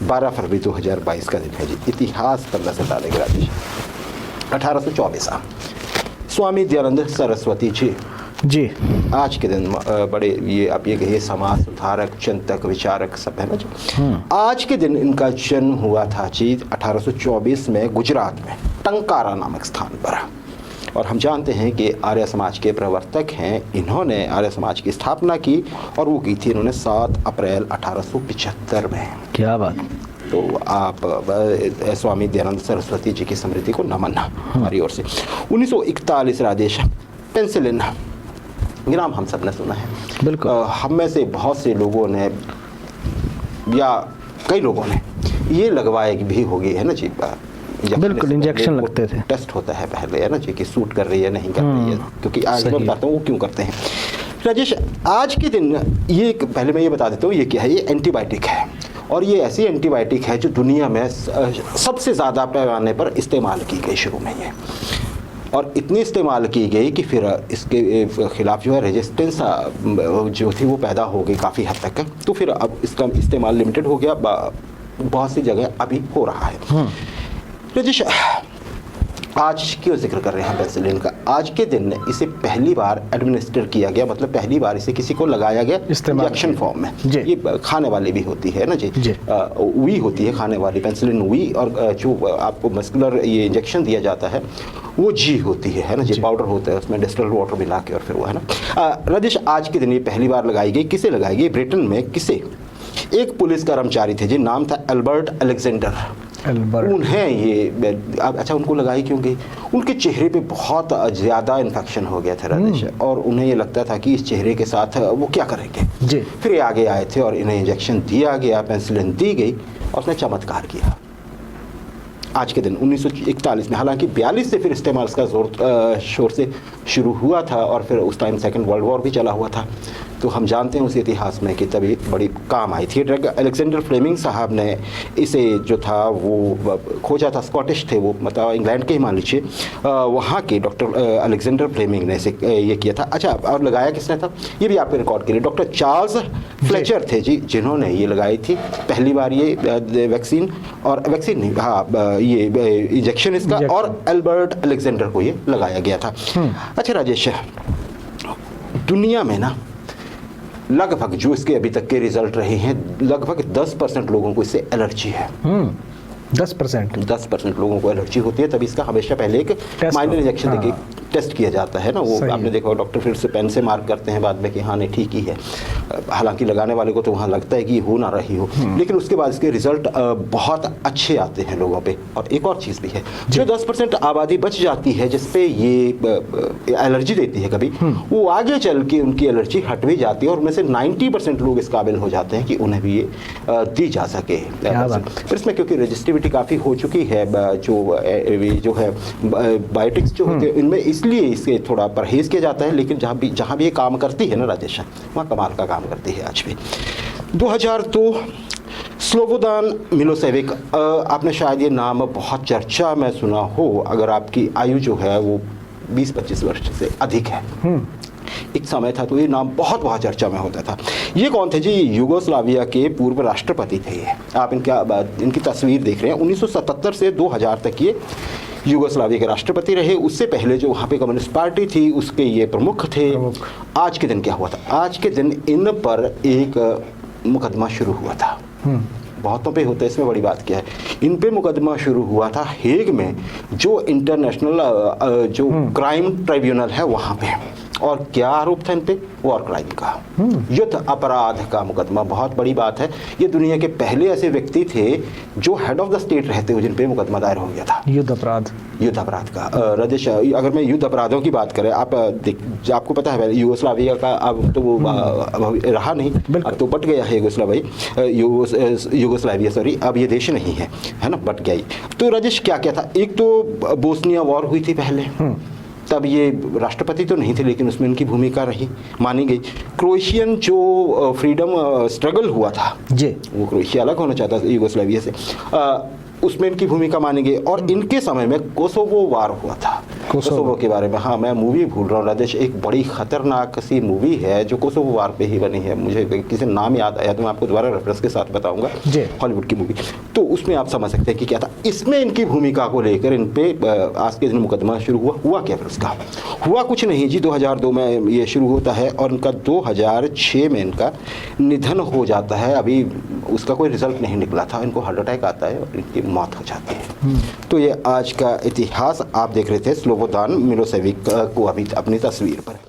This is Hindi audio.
12 फरवरी 2022 का दिन है जी। इतिहास पर नजर डालेंगे राजेश। 1824 स्वामी दयानंद सरस्वती जी आज के दिन बड़े ये आप ये कहिए समाज सुधारक, चिंतक, विचारक सब है ना जी। आज के दिन इनका जन्म हुआ था जी 1824 में गुजरात में टंकारा नामक स्थान पर। और हम जानते हैं कि आर्य समाज के प्रवर्तक हैं, इन्होंने आर्य समाज की स्थापना की और वो की थी इन्होंने 7 अप्रैल 1875 में। क्या बात। तो आप स्वामी दयानंद सरस्वती जी की स्मृति को नमन हमारी ओर से। 1941 राजेश पेंसिलिन, ये नाम हम सब ने सुना है बिल्कुल। हम में से बहुत से लोगों ने या कई लोगों ने ये लगवाए भी हो गई है ना जी। बिल्कुल, इंजेक्शन लगते थे। टेस्ट होता है पहले है ना जी कि सूट कर रही है नहीं कर रही है, क्योंकि आज मैं बताता हूँ वो क्यों करते हैं राजेश। आज के दिन ये पहले मैं ये बता देता हूँ ये क्या है। ये एंटीबायोटिक है और ये ऐसी एंटीबायोटिक है जो दुनिया में सबसे ज़्यादा पैमाने पर इस्तेमाल की गई शुरू में ये, और इतनी इस्तेमाल की गई कि फिर इसके ख़िलाफ़ जो है रेजिस्टेंस जो थी वो पैदा हो गई काफ़ी हद तक। तो फिर अब इसका इस्तेमाल लिमिटेड हो गया, बहुत सी जगह अभी हो रहा है। राजेश आज क्यों जिक्र कर रहे हैं पेंसिलिन का? आज के दिन इसे पहली बार एडमिनिस्टर किया गया, मतलब पहली बार इसे किसी को लगाया गया इंजेक्शन फॉर्म में। ये खाने वाली भी होती है ना जी, वी होती है खाने वाली पेंसिलिन वी, और जो आपको मस्कुलर ये इंजेक्शन दिया जाता है वो जी होती है ना जी, पाउडर होता है उसमें डिस्टिल्ड वाटर मिला के, और फिर वो है ना। राजेश आज के दिन ये पहली बार लगाई गई। किसे लगाई गई? ब्रिटेन में किसे? एक पुलिस कर्मचारी थे जी, नाम था एल्बर्ट अलेक्जेंडर। उन्हें ये अच्छा उनको लगाई क्यों गई? उनके चेहरे पे बहुत ज़्यादा इन्फेक्शन हो गया था राजेश, और उन्हें ये लगता था कि इस चेहरे के साथ वो क्या करेंगे जी। फिर ये आगे आए थे और इन्हें इंजेक्शन दिया गया, पेंसिलिन दी गई और उसने चमत्कार किया आज के दिन 1941 में। हालांकि 42 से फिर इस्तेमाल इसका ज़ोर शोर से शुरू हुआ था और फिर उस टाइम सेकेंड वर्ल्ड वॉर भी चला हुआ था, तो हम जानते हैं उस इतिहास में कि तभी बड़ी काम आई थी ड्रग। अलेक्जेंडर फ्लेमिंग साहब ने इसे जो था वो खोजा था, स्कॉटिश थे वो, मतलब इंग्लैंड के ही मान लीजिए, वहाँ के डॉक्टर अलेक्जेंडर फ्लेमिंग ने इसे ये किया था। अच्छा, और लगाया किसने था ये भी आपके रिकॉर्ड के लिए, डॉक्टर चार्ल्स फ्लेचर थे जी, जिन्होंने ये लगाई थी पहली बार ये वैक्सीन, और वैक्सीन नहीं, हाँ ये इंजेक्शन इसका, और एल्बर्ट अलेक्जेंडर को ये लगाया गया था। अच्छा राजेश, दुनिया में ना लगभग जो इसके अभी तक के रिजल्ट रहे हैं, लगभग 10% लोगों को इससे एलर्जी है। 10% लोगों को एलर्जी होती है, तभी इसका हमेशा पहले एक माइनर इंजेक्शन देके टेस्ट किया जाता है ना। वो आपने देखा डॉक्टर फिर से पेन से मार्क करते हैं बाद में कि हाँ नहीं ठीक ही है, हालांकि लगाने वाले को तो वहाँ लगता है कि हो ना रही हो, लेकिन उसके बाद इसके रिजल्ट बहुत अच्छे आते हैं लोगों पे। और एक और चीज़ भी है, जो 10% आबादी बच जाती है जिसपे ये एलर्जी देती है कभी, वो आगे चल के उनकी एलर्जी हट भी जाती है और उनमें से 90% लोग इस काबिल हो जाते हैं कि उन्हें भी ये दी जा सके। फिर इसमें क्योंकि रजिस्टिविटी काफ़ी हो चुकी है, जो है बायोटिक्स जो होते हैं इनमें, इसलिए इससे थोड़ा परहेज किया जाता है, लेकिन जहाँ भी ये काम करती है ना राजेश, वहाँ कमाल का काम करती है आज भी। 2002 स्लोबोदान मिलोसेविक, आपने शायद ये नाम बहुत चर्चा में सुना हो अगर आपकी आयु जो है वो 20-25 वर्ष से अधिक है। एक समय था तो ये नाम बहुत चर्चा में होता था। ये कौन थे जी? यूगोस्लाविया के पूर्व राष्ट्रपति थे ये। आप इनकी तस्वीर देख रहे हैं। 1977 से 2000 तक ये यूगोस्लाविया के राष्ट्रपति रहे। उससे पहले जो वहाँ पे कम्युनिस्ट पार्टी थी उसके ये प्रमुख थे। आज के दिन क्या हुआ था? आज के दिन इन पर एक मुकदमा शुरू हुआ था। बहुतों पे होता है, इसमें बड़ी बात क्या है, इन पे मुकदमा शुरू हुआ था हेग में, जो इंटरनेशनल जो क्राइम ट्राइब्यूनल है वहाँ पे। और क्या आरोप था इन पे? वॉर क्राइम का, युद्ध अपराध का मुकदमा। बहुत बड़ी बात है, ये दुनिया के पहले ऐसे व्यक्ति थे जो हेड ऑफ द स्टेट रहते हुए जिन पे मुकदमा दायर हो गया था युद्ध अपराध का। राजेश, अगर मैं युद्ध अपराधों की बात करें, आपको पता है यूगोस्लाविया का अब तो वो रहा नहीं, अब तो बट गया है यूगोस्लाविया, सॉरी, अब ये देश नहीं है ना, बट गया ही। तो राजेश क्या था, एक तो बोस्निया वॉर हुई थी पहले, तब ये राष्ट्रपति तो नहीं थे लेकिन उसमें उनकी भूमिका रही, मानी गई। क्रोएशियन जो फ्रीडम स्ट्रगल हुआ था जी, वो क्रोएशिया अलग होना चाहता था यूगोस्लाविया से, उसमें इनकी भूमिका मानी गई। और इनके समय में कोसोवो वार हुआ था। कोसोवो के बारे में। हाँ, मैं मूवी भूल रहा हूँ राजेश, एक बड़ी खतरनाक सी मूवी है जो कोसोवो वार पे ही बनी है, मुझे किसी नाम याद आया तो मैं आपको दोबारा रेफरेंस के साथ बताऊंगा, हॉलीवुड की मूवी। तो उसमें आप समझ सकते हैं कि क्या था। इसमें इनकी भूमिका को लेकर इन पे आज के दिन मुकदमा शुरू हुआ क्या फिर उसका? हुआ कुछ नहीं जी, 2002 में ये शुरू होता है और इनका 2006 में इनका निधन हो जाता है। अभी उसका कोई रिजल्ट नहीं निकला था, इनको हार्ट अटैक आता है और इनकी मौत हो जाती है। तो ये आज का इतिहास आप देख रहे थे स्लोबोदान मिलोसेविक को अभी अपनी तस्वीर पर।